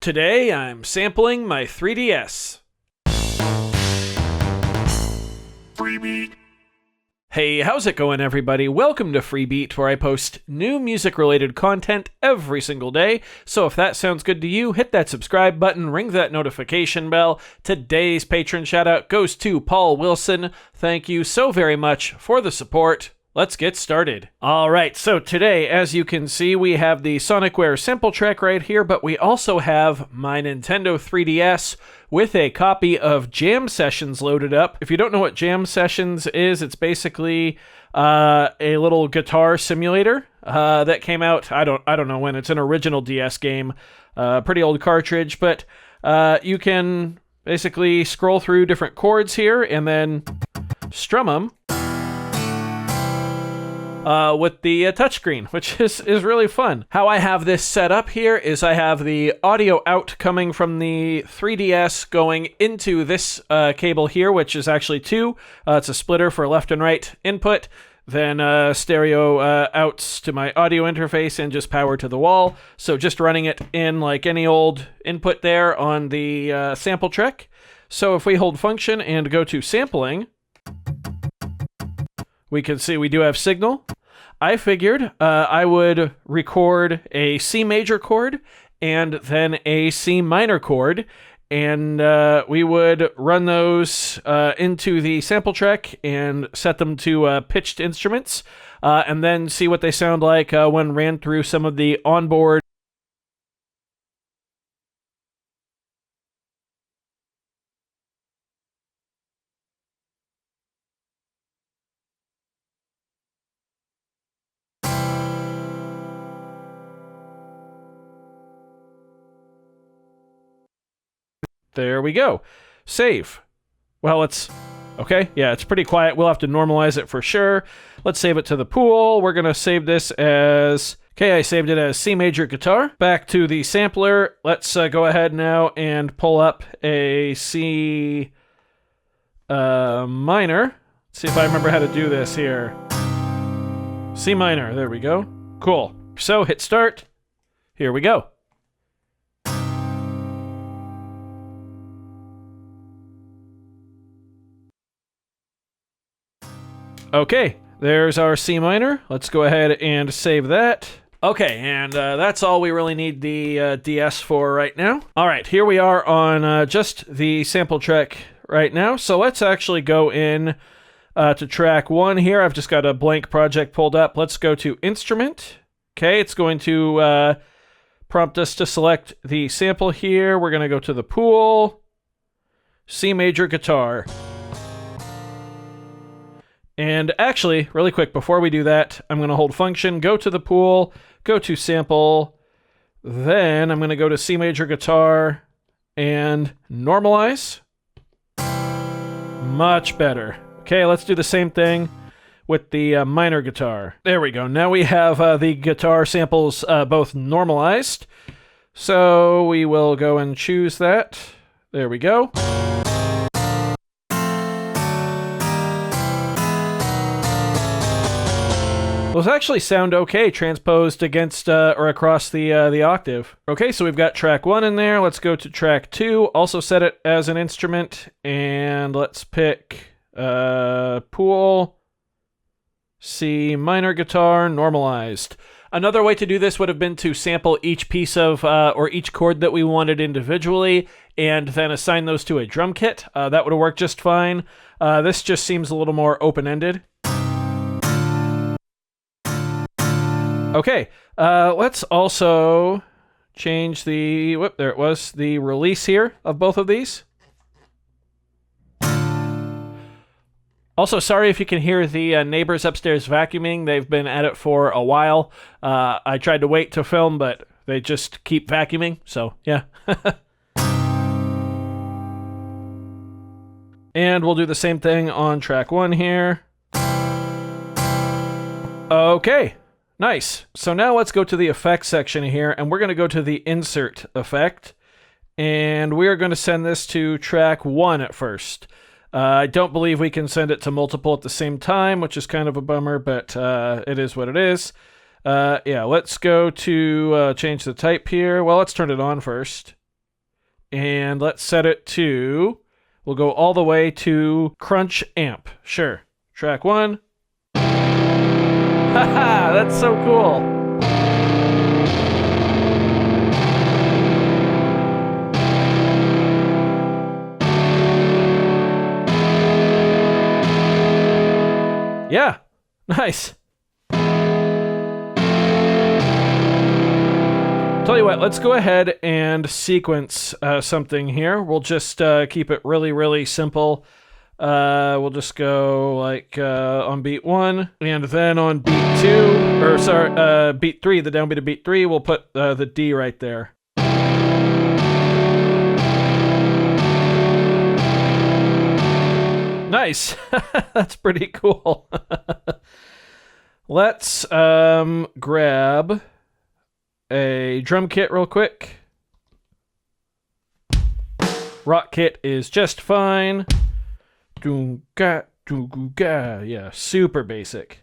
Today I'm sampling my 3DS. Freebie. Hey, how's it going, everybody? Welcome to Freebeat, where I post new music-related content every single day. So if that sounds good to you, hit that subscribe button, ring that notification bell. Today's patron shout-out goes to Paul Wilson. Thank you so very much for the support. Let's get started. All right, so today, as you can see, we have the Sonicware SmplTrek right here, but we also have my Nintendo 3DS with a copy of Jam Sessions loaded up. If you don't know what Jam Sessions is, it's basically a little guitar simulator that came out, I don't know when. It's an original DS game, pretty old cartridge, but you can basically scroll through different chords here and then strum them with the touchscreen, which is really fun. How I have this set up here is I have the audio out coming from the 3DS going into this cable here, which is actually two. It's a splitter for left and right input, then stereo outs to my audio interface and just power to the wall. So just running it in like any old input there on the SmplTrek. So if we hold function and go to sampling, we can see we do have signal. I figured I would record a C major chord and then a C minor chord, and we would run those into the SmplTrek and set them to pitched instruments, and then see what they sound like when ran through some of the onboard. There we go. Save. Well, it's okay. Yeah, it's pretty quiet. We'll have to normalize it for sure. Let's save it to the pool. We're going to save this as... Okay, I saved it as C major guitar. Back to the sampler. Let's go ahead now and pull up a C minor. Let's see if I remember how to do this here. C minor. There we go. Cool. So hit start. Here we go. Okay, there's our C minor. Let's go ahead and save that. Okay, and that's all we really need the DS for right now. All right, here we are on just the SmplTrek right now. So let's actually go in to track 1 here. I've just got a blank project pulled up. Let's go to Instrument. Okay, it's going to prompt us to select the sample here. We're going to go to the pool, C major guitar. And actually, really quick, before we do that, I'm going to hold function, go to the pool, go to sample, then I'm going to go to C major guitar and normalize. Much better. Okay, let's do the same thing with the minor guitar. There we go. Now we have the guitar samples both normalized. So we will go and choose that. There we go. Those actually sound okay transposed against or across the octave. Okay, so we've got track 1 in there. Let's go to track 2. Also set it as an instrument, and let's pick pool, C minor guitar, normalized. Another way to do this would have been to sample each piece of or each chord that we wanted individually, and then assign those to a drum kit. That would have worked just fine. This just seems a little more open-ended. Okay, let's also change the, there it was, the release here of both of these. Also, sorry if you can hear the neighbors upstairs vacuuming. They've been at it for a while. I tried to wait to film, but they just keep vacuuming, so yeah. And we'll do the same thing on track 1 here. Okay. Nice. So now let's go to the effects section here, and we're going to go to the insert effect, and we are going to send this to track 1 at first. I don't believe we can send it to multiple at the same time, which is kind of a bummer, but it is what it is. Yeah, let's go to change the type here. Well, let's turn it on first. And let's set it to, we'll go all the way to crunch amp. Sure. Track 1. Haha, that's so cool. Yeah, nice. Tell you what, let's go ahead and sequence something here. We'll just keep it really, really simple. We'll just go like on beat 1, and then on beat 2, or sorry, beat 3, the downbeat of beat 3, we'll put the D right there. Nice. That's pretty cool. Let's grab a drum kit real quick. Rock kit is just fine. Yeah, super basic.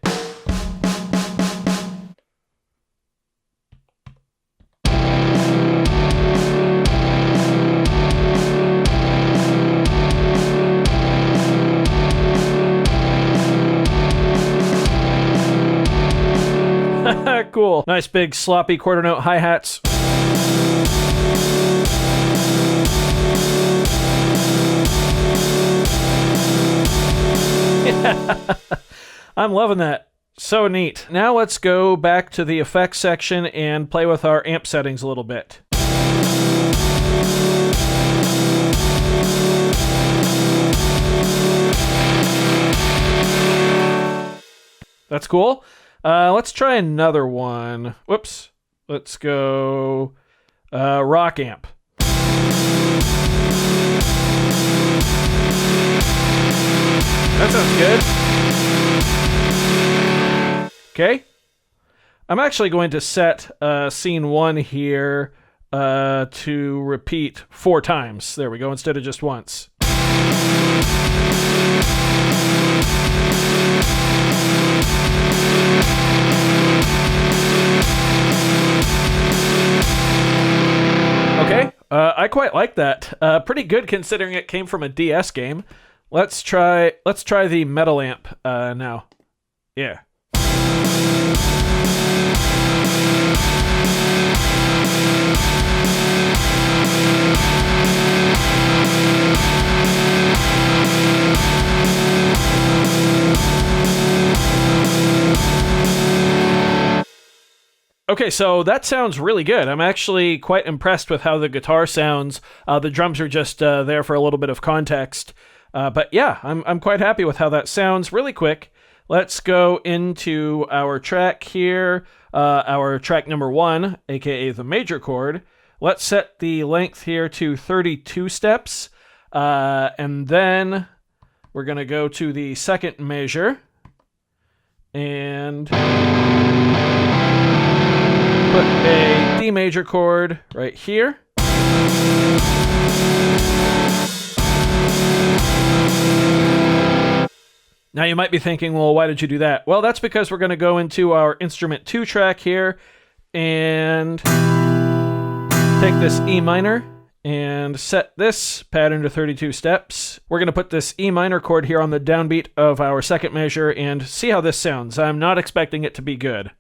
Cool. Nice big sloppy quarter note hi-hats. I'm loving that. So neat. Now let's go back to the effects section and play with our amp settings a little bit. That's cool. Let's try another one. Whoops. Let's go rock amp. That sounds good. Okay. I'm actually going to set scene 1 here to repeat 4 times. There we go, instead of just once. Okay, I quite like that. Pretty good considering it came from a DS game. Let's try the metal amp now. Yeah. Okay, so that sounds really good. I'm actually quite impressed with how the guitar sounds. The drums are just there for a little bit of context. But yeah, I'm quite happy with how that sounds. Really quick, let's go into our track here, our track number 1, aka the major chord. Let's set the length here to 32 steps, and then we're going to go to the second measure and put a D major chord right here. Now you might be thinking, well, why did you do that? Well, that's because we're going to go into our instrument 2 track here and take this E minor and set this pattern to 32 steps. We're going to put this E minor chord here on the downbeat of our second measure and see how this sounds. I'm not expecting it to be good.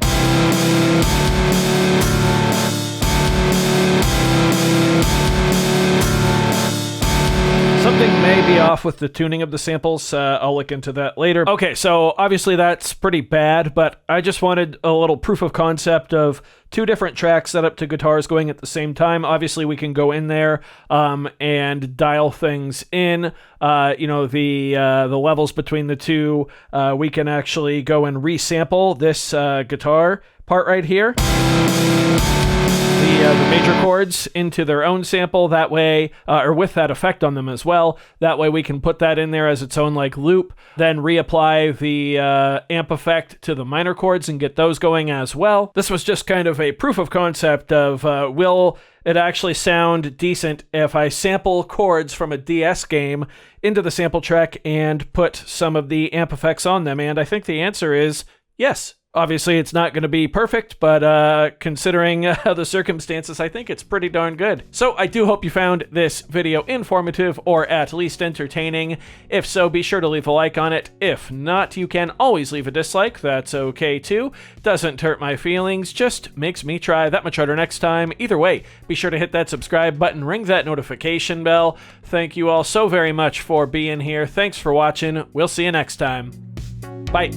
Something may be off with the tuning of the samples. I'll look into that later. Okay, so obviously that's pretty bad, but I just wanted a little proof of concept of 2 different tracks set up to guitars going at the same time. Obviously, we can go in there and dial things in. The levels between the 2. We can actually go and resample this guitar part right here. The major chords into their own sample, that way, or with that effect on them as well. That way we can put that in there as its own like loop, then reapply the amp effect to the minor chords and get those going as well. This was just kind of a proof of concept of will it actually sound decent if I sample chords from a DS game into the SmplTrek and put some of the amp effects on them, and I think the answer is yes. Obviously, it's not going to be perfect, but considering the circumstances, I think it's pretty darn good. So I do hope you found this video informative or at least entertaining. If so, be sure to leave a like on it. If not, you can always leave a dislike. That's okay too. Doesn't hurt my feelings, just makes me try that much harder next time. Either way, be sure to hit that subscribe button, ring that notification bell. Thank you all so very much for being here. Thanks for watching. We'll see you next time. Bye.